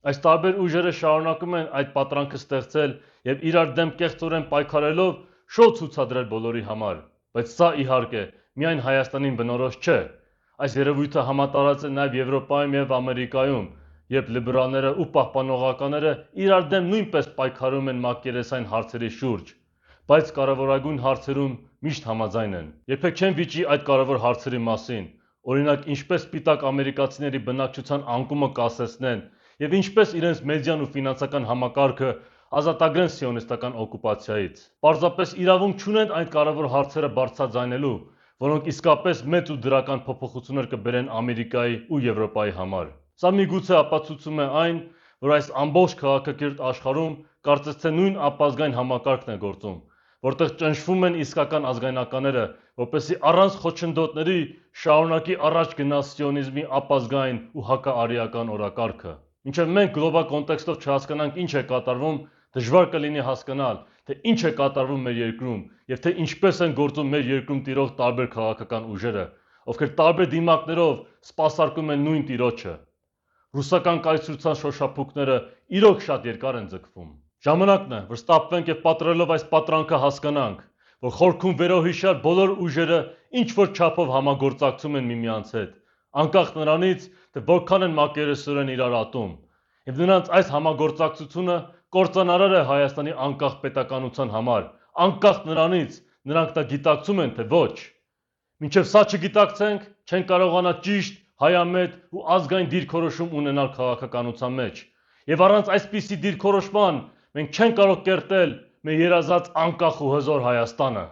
Այս տարբեր ուժերը շարունակում են այդ պատրանքը ստեղծել եւ իրար դեմ կեղծորեն պայքարելով շոու ցուցադրել բոլորի համար, բայց սա իհարկե միայն Հայաստանին բնորոշ չէ։ Այս երևույթը համատարած է նաեւ Եվրոպայում եւ Ամերիկայում, երբ լիբերալները ու պահպանողականները իրար դեմ նույնպես պայքարում են մակերեսային հարցերի շուրջ, բայց կարևորագույն հարցերում միշտ համաձայն են։ Երբեք չեն վիճի այդ կարևոր հարցերի մասին, օրինակ ինչպես սպիտակ ամերիկացիների բնակչության անկումը կասեցնեն եւ ինչպես իրենց մեդիան ու ֆինանսական համակարգը ազատագրեն սիոնիստական օկուպացիայից։ Պարզապես իրավունք չունեն այդ կարևոր հարցերը բարձրաձայնելու, որոնք իսկապես մեծ ու դրական փոփոխություններ կբերեն Ամերիկայի ու Եվրոպայի համար։ Սա միգուցե ապացուցում է այն, որ այս ամբողջ քաղաքակիրթ աշխարհում կարծես թե նույն ապազգային համակարգն է գործում, որտեղ ճնշվում են իսկական ազգայնականները, որպեսզի առանց խոչընդոտների շարունակի առաջ գնա սիոնիզմի ապազգային ու հակաարիական օրակարգը։ Մինչև մենք գլոբալ կոնտեքստով չհասկանանք ինչ է կատարվում, դժվար կլինի հասկանալ, թե ինչ է կատարվում մեր երկրում եւ թե ինչպես են գործում մեր երկրում տիրող տարբեր քաղաքական ուժերը, ովքեր տարբեր դիմակներով սպասարկում են նույն տիրոջը։ Ռուսական կայսրության շոշափուկները իրոք շատ երկար են ձգվում։ Ժամանակն է, որ ստապվենք եւ պատրելով այս պատրանքը հասկանանք, որ խորքում վերոհիշյալ բոլոր ուժերը ինչ որ չափով համագործակցում են միմյանց հետ, անկախ նրանից, թե որքան են մակերեսորեն իրար ատում, եւ նրանց այս համագործակցությունը կործանարար է Հայաստանի անկախ պետականության համար, անկախ նրանից, նրանք դա գիտակցում են, թե ոչ։ Մինչև սա չգիտակցենք, չեն կարողանա ճիշտ, հայամետ ու ազգային դիրքորոշում ունենալ քաղաքականության մեջ, եւ առանց այսպիսի դիրքորոշման մենք չենք կարող կերտել մեր երազած անկախ ու հզոր Հայաստանը։